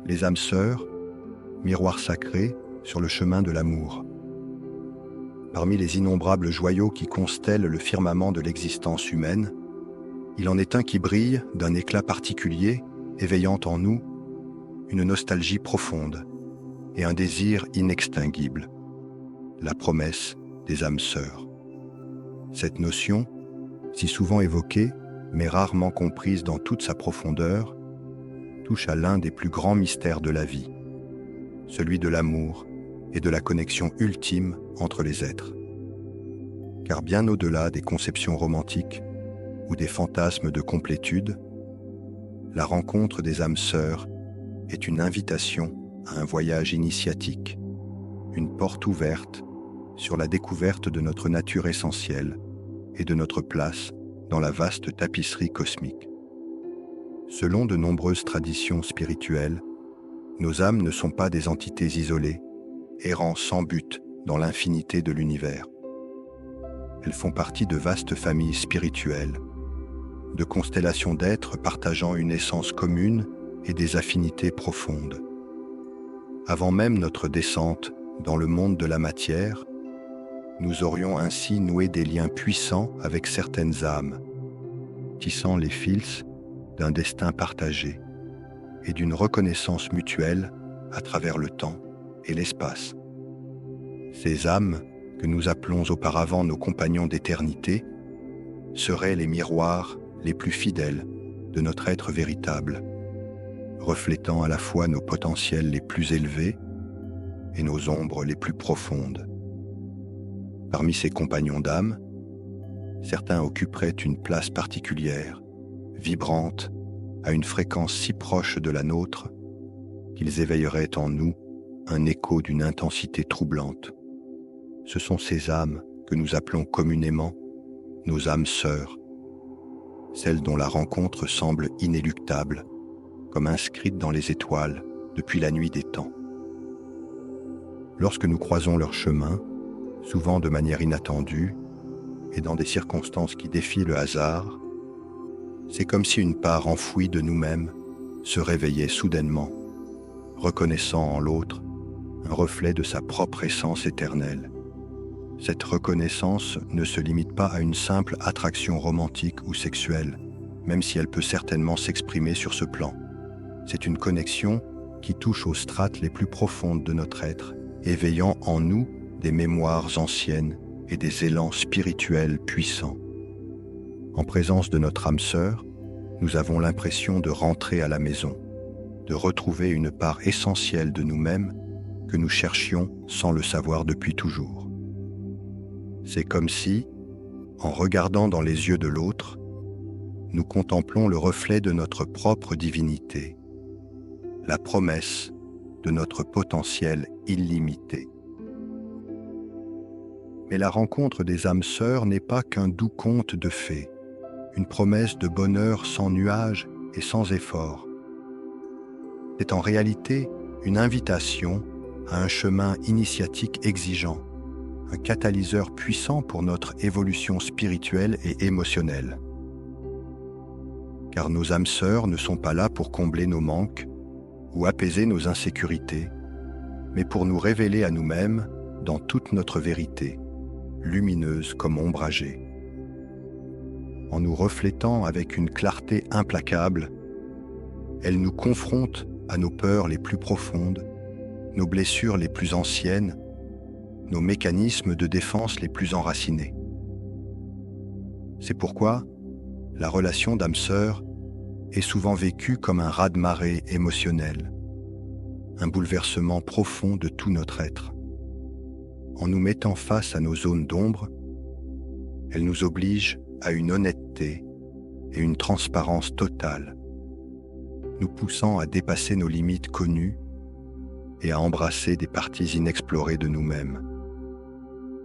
les âmes sœurs, miroirs sacrés sur le chemin de l'amour. Parmi les innombrables joyaux qui constellent le firmament de l'existence humaine, il en est un qui brille d'un éclat particulier, éveillant en nous une nostalgie profonde et un désir inextinguible, la promesse des âmes sœurs. Cette notion, si souvent évoquée, mais rarement comprise dans toute sa profondeur, touche à l'un des plus grands mystères de la vie, celui de l'amour et de la connexion ultime entre les êtres. Car bien au-delà des conceptions romantiques ou des fantasmes de complétude, la rencontre des âmes sœurs est une invitation à un voyage initiatique, une porte ouverte sur la découverte de notre nature essentielle et de notre place dans la vaste tapisserie cosmique. Selon de nombreuses traditions spirituelles, nos âmes ne sont pas des entités isolées, errant sans but dans l'infinité de l'univers. Elles font partie de vastes familles spirituelles, de constellations d'êtres partageant une essence commune et des affinités profondes. Avant même notre descente dans le monde de la matière, nous aurions ainsi noué des liens puissants avec certaines âmes, tissant les fils d'un destin partagé et d'une reconnaissance mutuelle à travers le temps et l'espace. Ces âmes, que nous appelons auparavant nos compagnons d'éternité, seraient les miroirs les plus fidèles de notre être véritable, reflétant à la fois nos potentiels les plus élevés et nos ombres les plus profondes. Parmi ces compagnons d'âme, certains occuperaient une place particulière, vibrante, à une fréquence si proche de la nôtre qu'ils éveilleraient en nous un écho d'une intensité troublante. Ce sont ces âmes que nous appelons communément nos âmes sœurs, celles dont la rencontre semble inéluctable, comme inscrite dans les étoiles depuis la nuit des temps. Lorsque nous croisons leur chemin, souvent de manière inattendue et dans des circonstances qui défient le hasard, c'est comme si une part enfouie de nous-mêmes se réveillait soudainement, reconnaissant en l'autre un reflet de sa propre essence éternelle. Cette reconnaissance ne se limite pas à une simple attraction romantique ou sexuelle, même si elle peut certainement s'exprimer sur ce plan. C'est une connexion qui touche aux strates les plus profondes de notre être, éveillant en nous des mémoires anciennes et des élans spirituels puissants. En présence de notre âme sœur, nous avons l'impression de rentrer à la maison, de retrouver une part essentielle de nous-mêmes que nous cherchions sans le savoir depuis toujours. C'est comme si, en regardant dans les yeux de l'autre, nous contemplons le reflet de notre propre divinité, la promesse de notre potentiel illimité. Mais la rencontre des âmes sœurs n'est pas qu'un doux conte de fées, une promesse de bonheur sans nuages et sans effort. C'est en réalité une invitation à un chemin initiatique exigeant, un catalyseur puissant pour notre évolution spirituelle et émotionnelle. Car nos âmes sœurs ne sont pas là pour combler nos manques ou apaiser nos insécurités, mais pour nous révéler à nous-mêmes dans toute notre vérité, lumineuse comme ombragée. En nous reflétant avec une clarté implacable, elles nous confrontent à nos peurs les plus profondes, nos blessures les plus anciennes, nos mécanismes de défense les plus enracinés. C'est pourquoi la relation d'âme-sœur est souvent vécue comme un raz-de-marée émotionnel, un bouleversement profond de tout notre être. En nous mettant face à nos zones d'ombre, elle nous oblige à une honnêteté et une transparence totale, nous poussant à dépasser nos limites connues et à embrasser des parties inexplorées de nous-mêmes.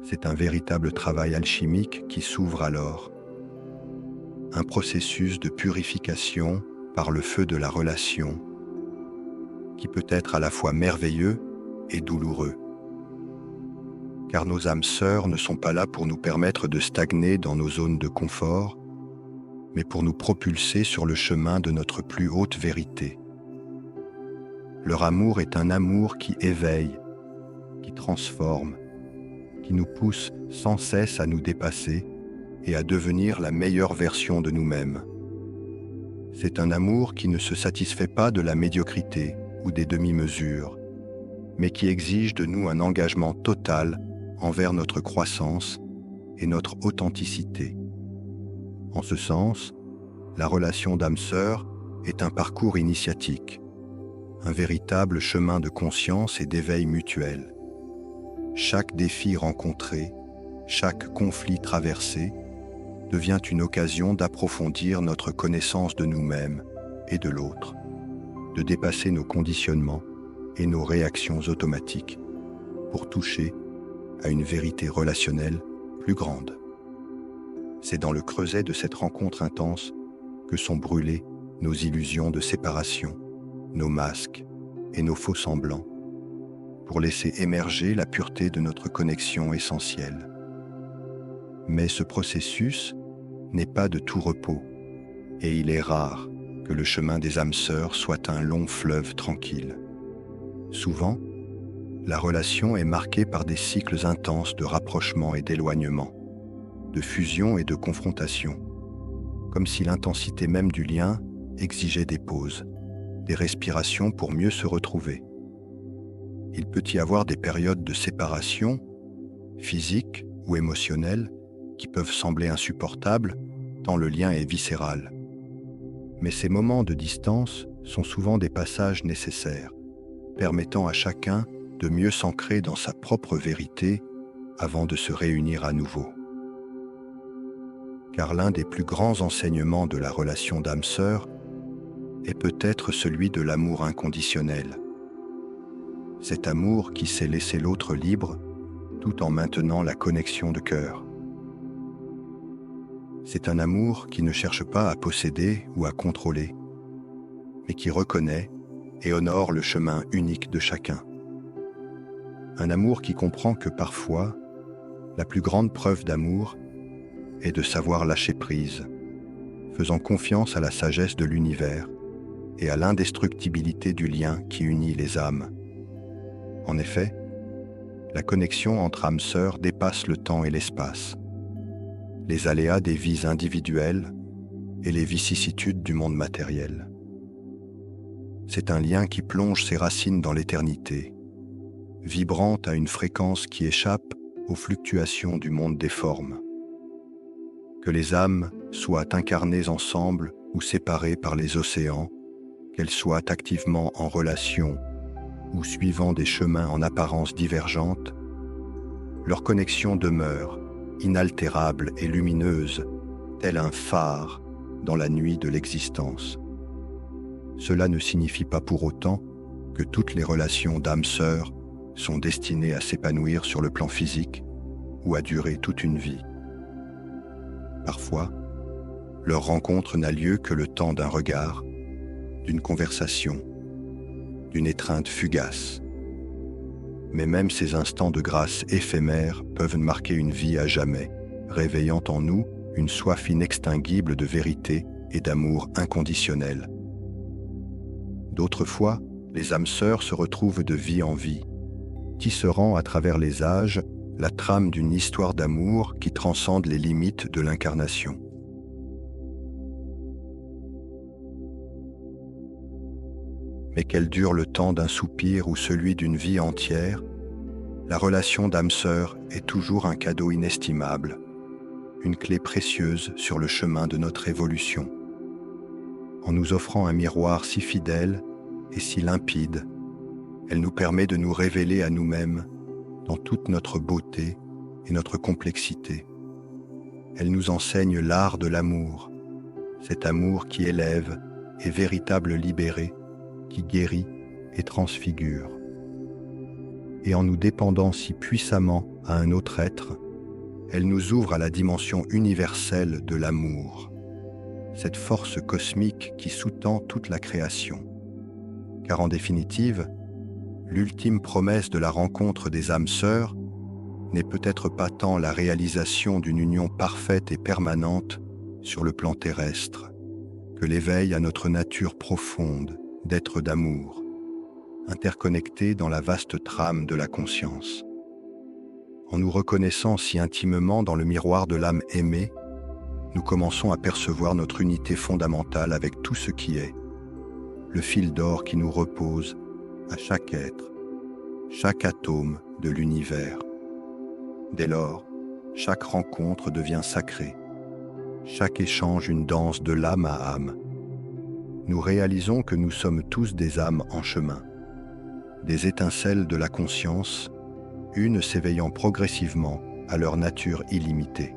C'est un véritable travail alchimique qui s'ouvre alors, un processus de purification par le feu de la relation, qui peut être à la fois merveilleux et douloureux. Car nos âmes sœurs ne sont pas là pour nous permettre de stagner dans nos zones de confort, mais pour nous propulser sur le chemin de notre plus haute vérité. Leur amour est un amour qui éveille, qui transforme, qui nous pousse sans cesse à nous dépasser et à devenir la meilleure version de nous-mêmes. C'est un amour qui ne se satisfait pas de la médiocrité ou des demi-mesures, mais qui exige de nous un engagement total envers notre croissance et notre authenticité. En ce sens, la relation d'âme-sœur est un parcours initiatique, un véritable chemin de conscience et d'éveil mutuel. Chaque défi rencontré, chaque conflit traversé, devient une occasion d'approfondir notre connaissance de nous-mêmes et de l'autre, de dépasser nos conditionnements et nos réactions automatiques pour toucher à une vérité relationnelle plus grande. C'est dans le creuset de cette rencontre intense que sont brûlées nos illusions de séparation, nos masques et nos faux semblants, pour laisser émerger la pureté de notre connexion essentielle. Mais ce processus n'est pas de tout repos, et il est rare que le chemin des âmes sœurs soit un long fleuve tranquille. Souvent, la relation est marquée par des cycles intenses de rapprochement et d'éloignement, de fusion et de confrontation, comme si l'intensité même du lien exigeait des pauses, des respirations pour mieux se retrouver. Il peut y avoir des périodes de séparation, physique ou émotionnelle, qui peuvent sembler insupportables tant le lien est viscéral. Mais ces moments de distance sont souvent des passages nécessaires, permettant à chacun de mieux s'ancrer dans sa propre vérité avant de se réunir à nouveau. Car l'un des plus grands enseignements de la relation d'âme-sœur est peut-être celui de l'amour inconditionnel. Cet amour qui sait laisser l'autre libre tout en maintenant la connexion de cœur. C'est un amour qui ne cherche pas à posséder ou à contrôler, mais qui reconnaît et honore le chemin unique de chacun. Un amour qui comprend que parfois, la plus grande preuve d'amour est de savoir lâcher prise, faisant confiance à la sagesse de l'univers et à l'indestructibilité du lien qui unit les âmes. En effet, la connexion entre âmes sœurs dépasse le temps et l'espace, les aléas des vies individuelles et les vicissitudes du monde matériel. C'est un lien qui plonge ses racines dans l'éternité, vibrant à une fréquence qui échappe aux fluctuations du monde des formes. Que les âmes soient incarnées ensemble ou séparées par les océans, qu'elles soient activement en relation ou suivant des chemins en apparence divergentes, leur connexion demeure inaltérable et lumineuse, tel un phare dans la nuit de l'existence. Cela ne signifie pas pour autant que toutes les relations d'âmes-sœurs sont destinées à s'épanouir sur le plan physique ou à durer toute une vie. Parfois, leur rencontre n'a lieu que le temps d'un regard, d'une conversation, d'une étreinte fugace. Mais même ces instants de grâce éphémères peuvent marquer une vie à jamais, réveillant en nous une soif inextinguible de vérité et d'amour inconditionnel. D'autres fois, les âmes sœurs se retrouvent de vie en vie, tisserant à travers les âges la trame d'une histoire d'amour qui transcende les limites de l'incarnation. Mais qu'elle dure le temps d'un soupir ou celui d'une vie entière, la relation d'âme-sœur est toujours un cadeau inestimable, une clé précieuse sur le chemin de notre évolution. En nous offrant un miroir si fidèle et si limpide, elle nous permet de nous révéler à nous-mêmes dans toute notre beauté et notre complexité. Elle nous enseigne l'art de l'amour, cet amour qui élève et véritable libéré, qui guérit et transfigure. Et en nous dépendant si puissamment à un autre être, elle nous ouvre à la dimension universelle de l'amour, cette force cosmique qui sous-tend toute la création. Car en définitive, l'ultime promesse de la rencontre des âmes sœurs n'est peut-être pas tant la réalisation d'une union parfaite et permanente sur le plan terrestre, que l'éveil à notre nature profonde d'être d'amour, interconnectés dans la vaste trame de la conscience. En nous reconnaissant si intimement dans le miroir de l'âme aimée, nous commençons à percevoir notre unité fondamentale avec tout ce qui est, le fil d'or qui nous repose à chaque être, chaque atome de l'univers. Dès lors, chaque rencontre devient sacrée, chaque échange une danse de l'âme à âme. Nous réalisons que nous sommes tous des âmes en chemin, des étincelles de la conscience, une s'éveillant progressivement à leur nature illimitée.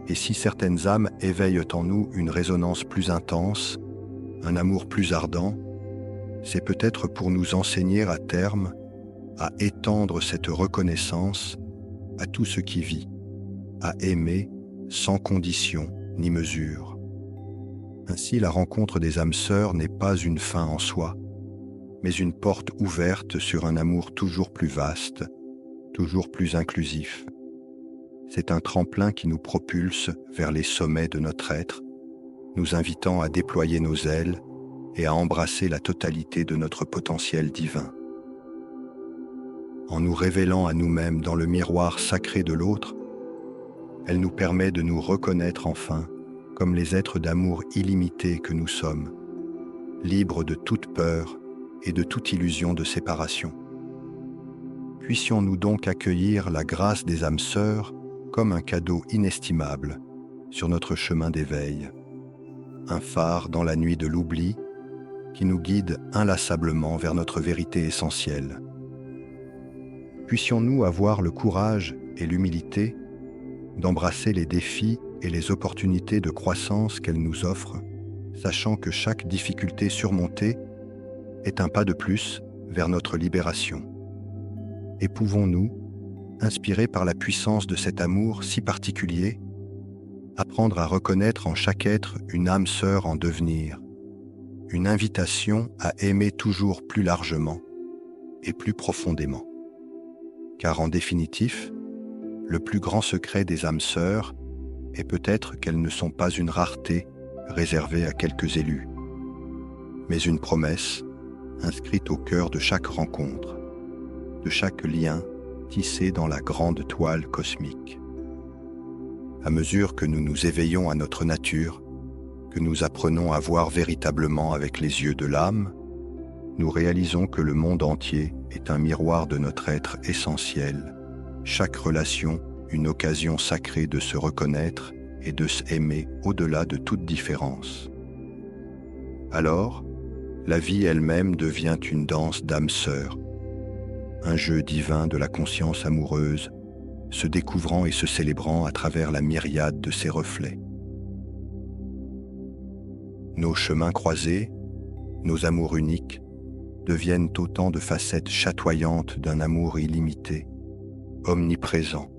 Et si certaines âmes éveillent en nous une résonance plus intense, un amour plus ardent, c'est peut-être pour nous enseigner à terme à étendre cette reconnaissance à tout ce qui vit, à aimer sans condition ni mesure. Ainsi, la rencontre des âmes sœurs n'est pas une fin en soi, mais une porte ouverte sur un amour toujours plus vaste, toujours plus inclusif. C'est un tremplin qui nous propulse vers les sommets de notre être, nous invitant à déployer nos ailes et à embrasser la totalité de notre potentiel divin. En nous révélant à nous-mêmes dans le miroir sacré de l'autre, elle nous permet de nous reconnaître enfin comme les êtres d'amour illimité que nous sommes, libres de toute peur et de toute illusion de séparation. Puissions-nous donc accueillir la grâce des âmes sœurs comme un cadeau inestimable sur notre chemin d'éveil, un phare dans la nuit de l'oubli qui nous guide inlassablement vers notre vérité essentielle. Puissions-nous avoir le courage et l'humilité d'embrasser les défis et les opportunités de croissance qu'elle nous offre, sachant que chaque difficulté surmontée est un pas de plus vers notre libération. Et pouvons-nous, inspirés par la puissance de cet amour si particulier, apprendre à reconnaître en chaque être une âme sœur en devenir, une invitation à aimer toujours plus largement et plus profondément. Car en définitif, le plus grand secret des âmes sœurs est peut-être qu'elles ne sont pas une rareté réservée à quelques élus, mais une promesse inscrite au cœur de chaque rencontre, de chaque lien tissé dans la grande toile cosmique. À mesure que nous nous éveillons à notre nature, que nous apprenons à voir véritablement avec les yeux de l'âme, nous réalisons que le monde entier est un miroir de notre être essentiel, chaque relation une occasion sacrée de se reconnaître et de s'aimer au-delà de toute différence. Alors, la vie elle-même devient une danse d'âmes sœurs, un jeu divin de la conscience amoureuse, se découvrant et se célébrant à travers la myriade de ses reflets. Nos chemins croisés, nos amours uniques, deviennent autant de facettes chatoyantes d'un amour illimité, omniprésent,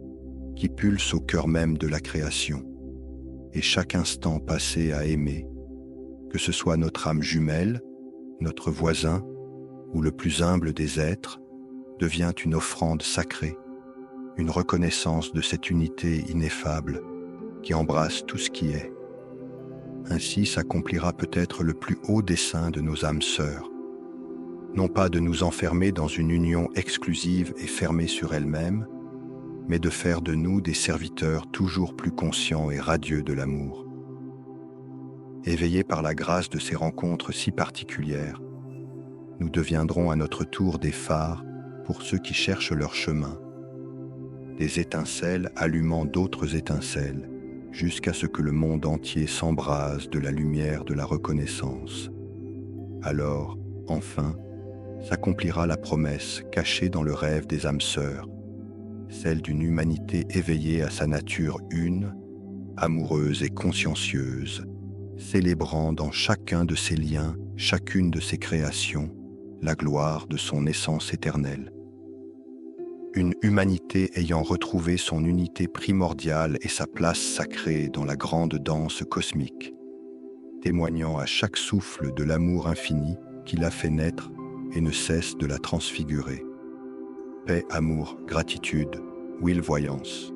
qui pulse au cœur même de la création, et chaque instant passé à aimer, que ce soit notre âme jumelle, notre voisin ou le plus humble des êtres, devient une offrande sacrée, une reconnaissance de cette unité ineffable qui embrasse tout ce qui est. Ainsi s'accomplira peut-être le plus haut dessein de nos âmes sœurs, non pas de nous enfermer dans une union exclusive et fermée sur elle-même, mais de faire de nous des serviteurs toujours plus conscients et radieux de l'amour. Éveillés par la grâce de ces rencontres si particulières, nous deviendrons à notre tour des phares pour ceux qui cherchent leur chemin, des étincelles allumant d'autres étincelles, jusqu'à ce que le monde entier s'embrase de la lumière de la reconnaissance. Alors, enfin, s'accomplira la promesse cachée dans le rêve des âmes sœurs, celle d'une humanité éveillée à sa nature une, amoureuse et consciencieuse, célébrant dans chacun de ses liens, chacune de ses créations, la gloire de son essence éternelle. Une humanité ayant retrouvé son unité primordiale et sa place sacrée dans la grande danse cosmique, témoignant à chaque souffle de l'amour infini qui l'a fait naître et ne cesse de la transfigurer. Paix, amour, gratitude, Will Voyance.